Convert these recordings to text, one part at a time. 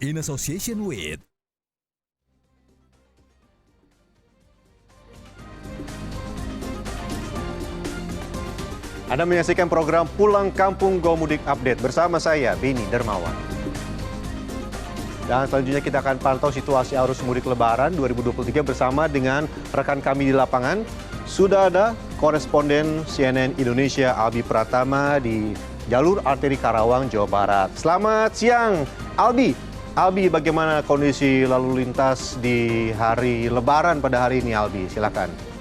in association with Anda menyaksikan program Pulang Kampung Go Mudik Update bersama saya, Beni Dermawan. Dan selanjutnya kita akan pantau situasi arus mudik Lebaran 2023 bersama dengan rekan kami di lapangan. Sudah ada koresponden CNN Indonesia Albi Pratama di jalur arteri Karawang, Jawa Barat. Selamat siang, Albi. Albi, bagaimana kondisi lalu lintas di hari Lebaran pada hari ini, Albi? Silakan.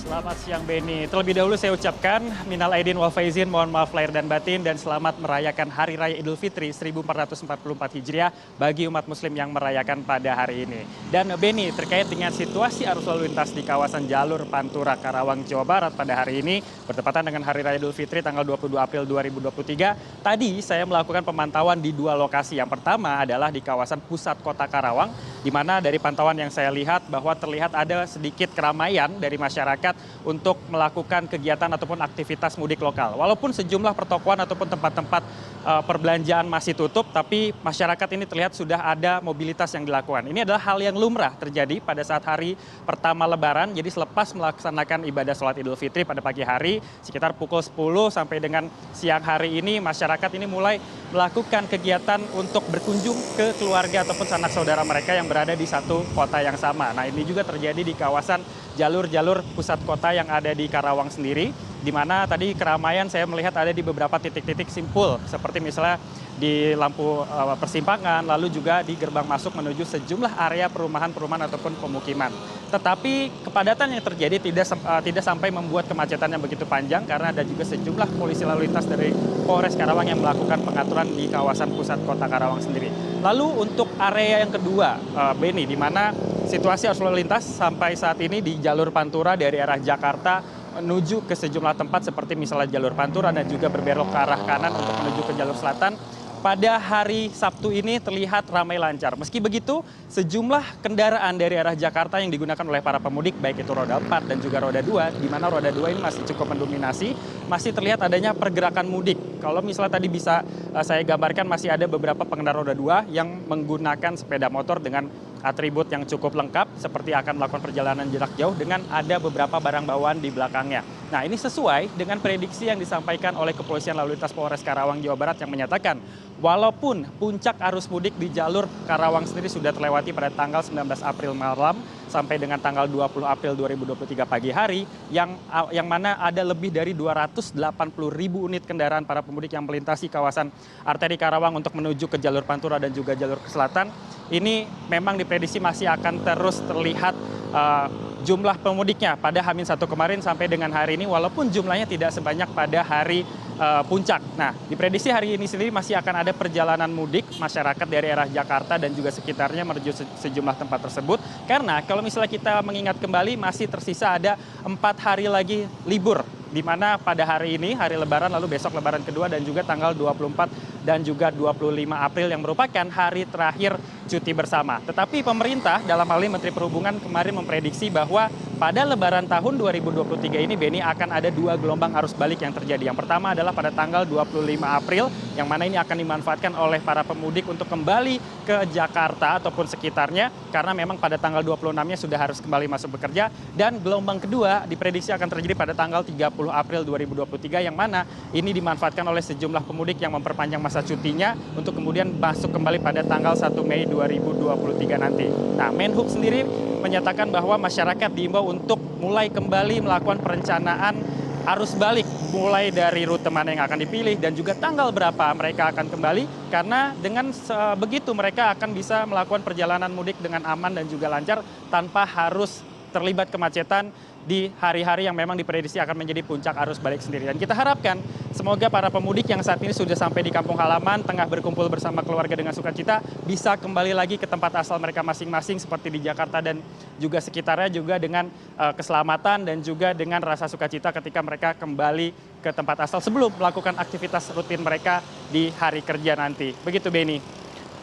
Selamat siang Beni. Terlebih dahulu saya ucapkan minal aidin wal faizin, mohon maaf lahir dan batin, dan selamat merayakan Hari Raya Idul Fitri 1444 Hijriah bagi umat muslim yang merayakan pada hari ini. Dan Beni, terkait dengan situasi arus lalu lintas di kawasan jalur Pantura Karawang, Jawa Barat pada hari ini bertepatan dengan Hari Raya Idul Fitri tanggal 22 April 2023. Tadi saya melakukan pemantauan di dua lokasi. Yang pertama adalah di kawasan pusat kota Karawang, di mana dari pantauan yang saya lihat bahwa terlihat ada sedikit keramaian dari masyarakat untuk melakukan kegiatan ataupun aktivitas mudik lokal. Walaupun sejumlah pertokoan ataupun tempat-tempat perbelanjaan masih tutup, tapi masyarakat ini terlihat sudah ada mobilitas yang dilakukan. Ini adalah hal yang lumrah terjadi pada saat hari pertama Lebaran. Jadi selepas melaksanakan ibadah sholat Idul Fitri pada pagi hari, sekitar pukul 10 sampai dengan siang hari ini, masyarakat ini mulai melakukan kegiatan untuk berkunjung ke keluarga ataupun sanak saudara mereka yang berada di satu kota yang sama. Nah, ini juga terjadi di kawasan jalur-jalur pusat kota yang ada di Karawang sendiri, di mana tadi keramaian saya melihat ada di beberapa titik-titik simpul, seperti misalnya di lampu persimpangan, lalu juga di gerbang masuk menuju sejumlah area perumahan-perumahan ataupun pemukiman. Tetapi kepadatan yang terjadi tidak sampai membuat kemacetan yang begitu panjang, karena ada juga sejumlah polisi lalu lintas dari Polres Karawang yang melakukan pengaturan di kawasan pusat kota Karawang sendiri. Lalu untuk area yang kedua, Beni, di mana situasi arus lalu lintas sampai saat ini di jalur Pantura dari arah Jakarta menuju ke sejumlah tempat seperti misalnya jalur Pantura dan juga berbelok ke arah kanan untuk menuju ke jalur selatan. Pada hari Sabtu ini terlihat ramai lancar. Meski begitu, sejumlah kendaraan dari arah Jakarta yang digunakan oleh para pemudik, baik itu roda 4 dan juga roda 2, di mana roda 2 ini masih cukup mendominasi, masih terlihat adanya pergerakan mudik. Kalau misalnya tadi bisa saya gambarkan, masih ada beberapa pengendara roda 2 yang menggunakan sepeda motor dengan atribut yang cukup lengkap, seperti akan melakukan perjalanan jarak jauh dengan ada beberapa barang bawaan di belakangnya. Nah, ini sesuai dengan prediksi yang disampaikan oleh Kepolisian Lalu Lintas Polres Karawang, Jawa Barat yang menyatakan walaupun puncak arus mudik di jalur Karawang sendiri sudah terlewati pada tanggal 19 April malam sampai dengan tanggal 20 April 2023 pagi hari, yang mana ada lebih dari 280.000 unit kendaraan para pemudik yang melintasi kawasan arteri Karawang untuk menuju ke jalur Pantura dan juga jalur ke selatan. Ini memang diprediksi masih akan terus terlihat jumlah pemudiknya pada H-1 kemarin sampai dengan hari ini, walaupun jumlahnya tidak sebanyak pada hari puncak. Nah, diprediksi hari ini sendiri masih akan ada perjalanan mudik masyarakat dari arah Jakarta dan juga sekitarnya menuju sejumlah tempat tersebut. Karena kalau misalnya kita mengingat kembali, masih tersisa ada 4 hari lagi libur, di mana pada hari ini, hari Lebaran, lalu besok Lebaran kedua, dan juga tanggal 24 dan juga 25 April yang merupakan hari terakhir cuti bersama. Tetapi pemerintah, dalam hal ini Menteri Perhubungan kemarin memprediksi bahwa pada Lebaran tahun 2023 ini, Beni, akan ada 2 gelombang arus balik yang terjadi. Yang pertama adalah pada tanggal 25 April, yang mana ini akan dimanfaatkan oleh para pemudik untuk kembali ke Jakarta ataupun sekitarnya, karena memang pada tanggal 26-nya sudah harus kembali masuk bekerja. Dan gelombang kedua diprediksi akan terjadi pada tanggal 30 April 2023, yang mana ini dimanfaatkan oleh sejumlah pemudik yang memperpanjang masa cutinya untuk kemudian masuk kembali pada tanggal 1 Mei 2023 nanti. Nah, Menhub sendiri menyatakan bahwa masyarakat diimbau untuk mulai kembali melakukan perencanaan arus balik, mulai dari rute mana yang akan dipilih dan juga tanggal berapa mereka akan kembali, karena dengan begitu mereka akan bisa melakukan perjalanan mudik dengan aman dan juga lancar tanpa harus terlibat kemacetan di hari-hari yang memang diprediksi akan menjadi puncak arus balik sendiri. Dan kita harapkan semoga para pemudik yang saat ini sudah sampai di kampung halaman, tengah berkumpul bersama keluarga dengan sukacita, bisa kembali lagi ke tempat asal mereka masing-masing seperti di Jakarta dan juga sekitarnya, juga dengan keselamatan dan juga dengan rasa sukacita ketika mereka kembali ke tempat asal sebelum melakukan aktivitas rutin mereka di hari kerja nanti. Begitu, Beni.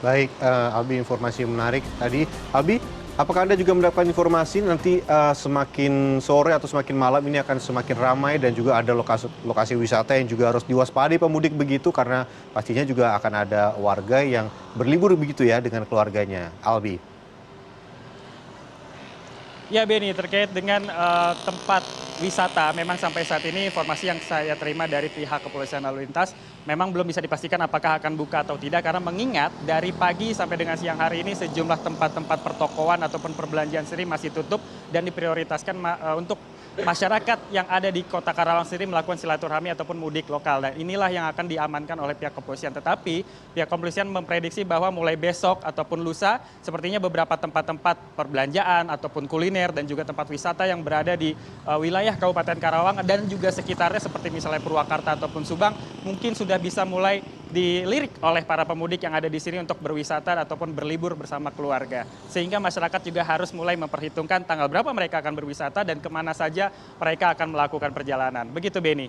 Baik, Albi, informasi menarik tadi. Albi, Apakah Anda juga mendapatkan informasi nanti semakin sore atau semakin malam ini akan semakin ramai dan juga ada lokasi wisata yang juga harus diwaspadai pemudik begitu karena pastinya juga akan ada warga yang berlibur begitu ya dengan keluarganya. Albi. Ya Beni, terkait dengan tempat wisata, memang sampai saat ini informasi yang saya terima dari pihak kepolisian lalu lintas memang belum bisa dipastikan apakah akan buka atau tidak karena mengingat dari pagi sampai dengan siang hari ini sejumlah tempat-tempat pertokoan ataupun perbelanjaan sendiri masih tutup dan diprioritaskan untuk masyarakat yang ada di Kota Karawang sendiri melakukan silaturahmi ataupun mudik lokal. Dan inilah yang akan diamankan oleh pihak kepolisian. Tetapi pihak kepolisian memprediksi bahwa mulai besok ataupun lusa sepertinya beberapa tempat-tempat perbelanjaan ataupun kuliner dan juga tempat wisata yang berada di wilayah Kabupaten Karawang dan juga sekitarnya seperti misalnya Purwakarta ataupun Subang mungkin sudah bisa mulai dilirik oleh para pemudik yang ada di sini untuk berwisata ataupun berlibur bersama keluarga. Sehingga masyarakat juga harus mulai memperhitungkan tanggal berapa mereka akan berwisata dan kemana saja mereka akan melakukan perjalanan. Begitu Beni.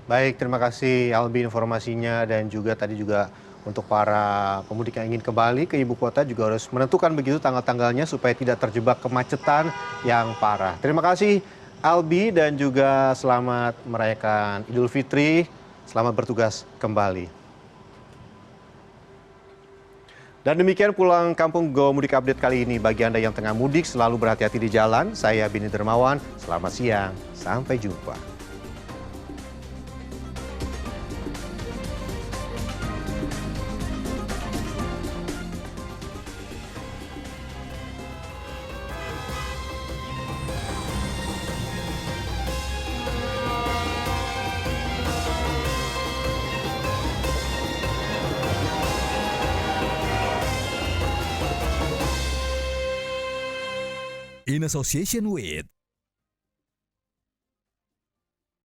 Baik, terima kasih Albi informasinya dan juga tadi juga untuk para pemudik yang ingin kembali ke ibu kota juga harus menentukan begitu tanggal-tanggalnya supaya tidak terjebak kemacetan yang parah. Terima kasih Albi dan juga selamat merayakan Idul Fitri. Selamat bertugas kembali. Dan demikian pulang kampung Go Mudik Update kali ini. Bagi Anda yang tengah mudik selalu berhati-hati di jalan. Saya Beni Dermawan, selamat siang, sampai jumpa. In association with